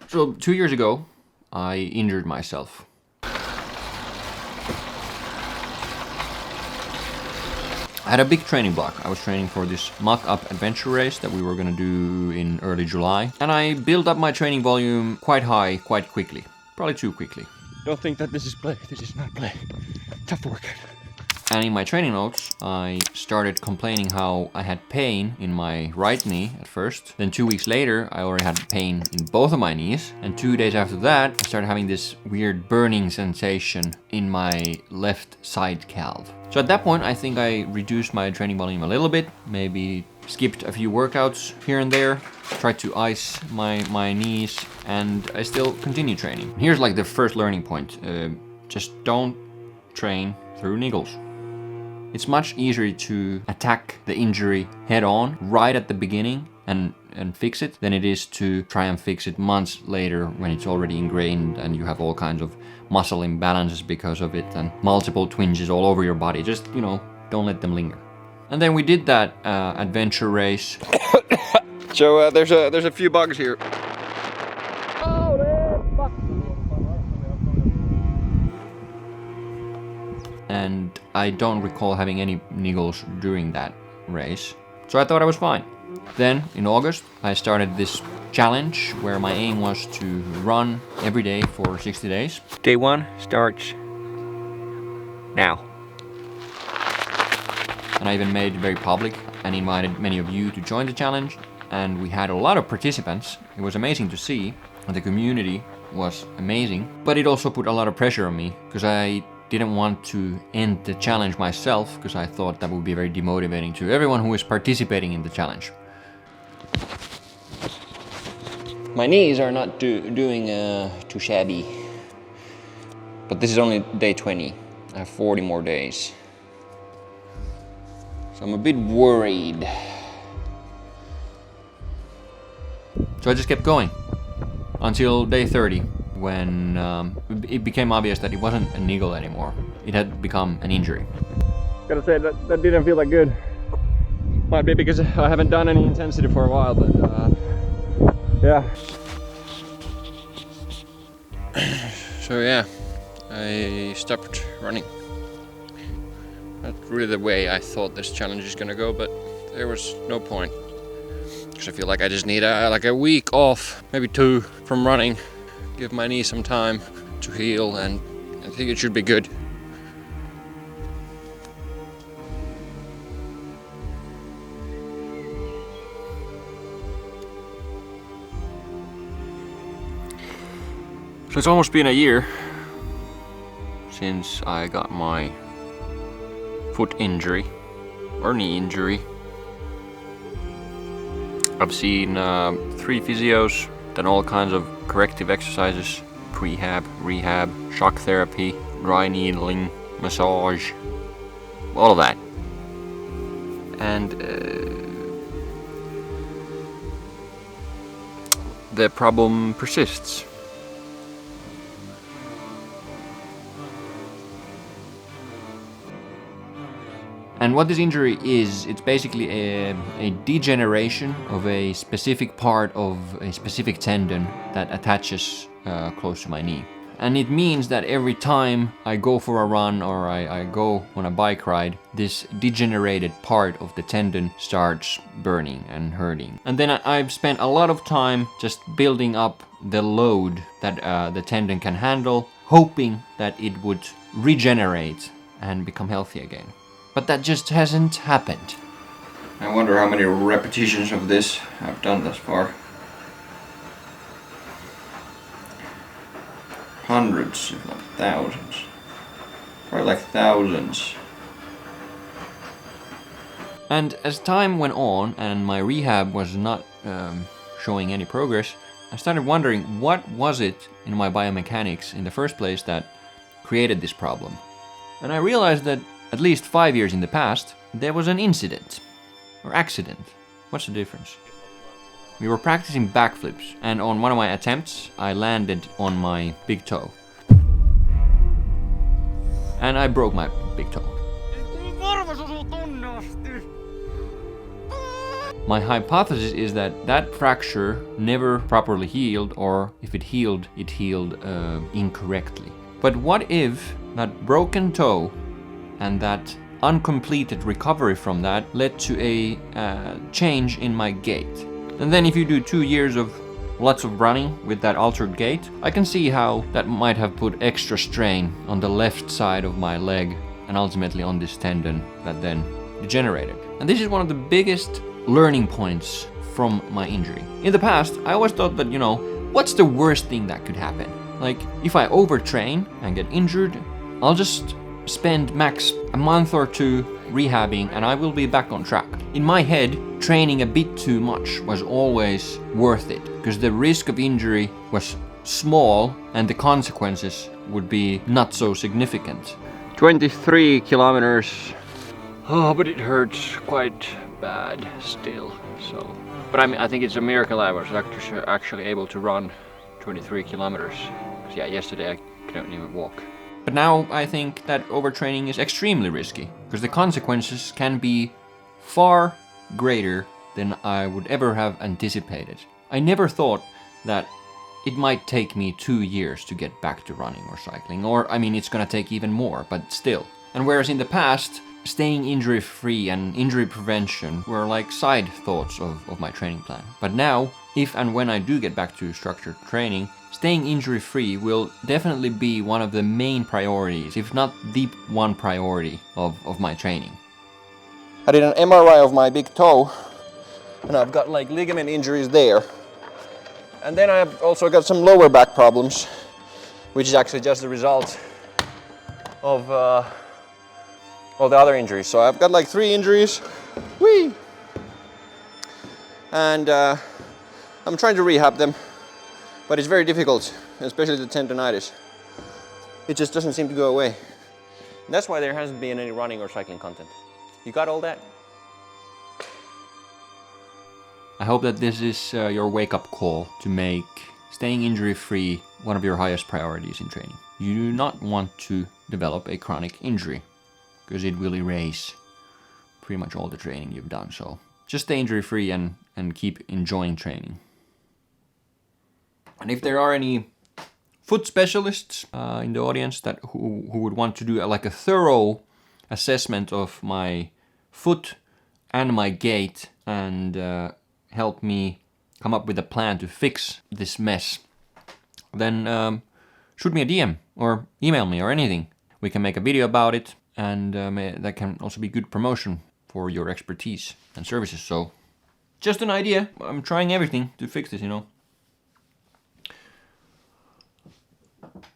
So 2 years ago, I injured myself. I had a big training block. I was training for this mock-up adventure race that we were gonna do in early July. And I built up my training volume quite high, quite quickly. Probably too quickly. Don't think that this is play. This is not play. Tough work. And in my training notes, I started complaining how I had pain in my right knee at first. Then 2 weeks later, I already had pain in both of my knees. And 2 days after that, I started having this weird burning sensation in my left side calf. So at that point, I think I reduced my training volume a little bit, maybe skipped a few workouts here and there, tried to ice my knees, and I still continue training. Here's like the first learning point. Just don't train through niggles. It's much easier to attack the injury head on right at the beginning and fix it than it is to try and fix it months later when it's already ingrained and you have all kinds of muscle imbalances because of it and multiple twinges all over your body. Just, don't let them linger. And then we did that adventure race. So there's a few bugs here. And I don't recall having any niggles during that race. So I thought I was fine. Then in August, I started this challenge where my aim was to run every day for 60 days. Day 1 starts now. And I even made it very public and invited many of you to join the challenge. And we had a lot of participants. It was amazing to see. And the community was amazing. But it also put a lot of pressure on me because I didn't want to end the challenge myself because I thought that would be very demotivating to everyone who is participating in the challenge. My knees are not doing too shabby. But this is only day 20. I have 40 more days. So I'm a bit worried. So I just kept going until day 30. When it became obvious that it wasn't a niggle anymore. It had become an injury. Gotta say that didn't feel that good. Might be because I haven't done any intensity for a while, but yeah. So yeah, I stopped running. Not really the way I thought this challenge is gonna go, but there was no point. Because I feel like I just need like a week off, maybe 2 from running. Give my knee some time to heal, and I think it should be good. So it's almost been a year since I got my foot injury or knee injury. I've seen 3 physios, done all kinds of corrective exercises, prehab, rehab, shock therapy, dry needling, massage, all of that. And the problem persists. And what this injury is, it's basically a degeneration of a specific part of a specific tendon that attaches close to my knee. And it means that every time I go for a run or I go on a bike ride, this degenerated part of the tendon starts burning and hurting. And then I've spent a lot of time just building up the load that the tendon can handle, hoping that it would regenerate and become healthy again. But that just hasn't happened. I wonder how many repetitions of this I've done thus far. Hundreds, if not thousands. Probably like thousands. And as time went on and my rehab was not showing any progress, I started wondering what was it in my biomechanics in the first place that created this problem. And I realized that at least 5 years in the past, there was an incident. Or accident. What's the difference? We were practicing backflips, and on one of my attempts, I landed on my big toe. And I broke my big toe. My hypothesis is that that fracture never properly healed, or if it healed incorrectly. But what if that broken toe and that uncompleted recovery from that led to a change in my gait? And then if you do 2 years of lots of running with that altered gait, I can see how that might have put extra strain on the left side of my leg and ultimately on this tendon that then degenerated. And this is one of the biggest learning points from my injury. In the past, I always thought that, what's the worst thing that could happen? Like, if I overtrain and get injured, I'll just spend max a month or 2 rehabbing and I will be back on track. In my head, training a bit too much was always worth it because the risk of injury was small and the consequences would be not so significant. 23 kilometers. Oh, but it hurts quite bad still. So, but I think it's a miracle I was actually able to run 23 kilometers. 'Cause yeah, yesterday I couldn't even walk. But now I think that overtraining is extremely risky because the consequences can be far greater than I would ever have anticipated. I never thought that it might take me 2 years to get back to running or cycling, or it's gonna take even more, but still. And whereas in the past, staying injury-free and injury prevention were like side thoughts of my training plan. But now, if and when I do get back to structured training, staying injury-free will definitely be one of the main priorities, if not the one priority of my training. I did an MRI of my big toe, and I've got like ligament injuries there. And then I've also got some lower back problems, which is actually just the result of all the other injuries. So I've got like 3 injuries. Whee! And I'm trying to rehab them, but it's very difficult, especially the tendonitis. It just doesn't seem to go away. And that's why there hasn't been any running or cycling content. You got all that? I hope that this is your wake-up call to make staying injury-free one of your highest priorities in training. You do not want to develop a chronic injury because it will erase pretty much all the training you've done. So just stay injury-free and keep enjoying training. And if there are any foot specialists in the audience that who would want to do a thorough assessment of my foot and my gait and help me come up with a plan to fix this mess, then shoot me a DM or email me or anything. We can make a video about it, and that can also be good promotion for your expertise and services. So just an idea. I'm trying everything to fix this,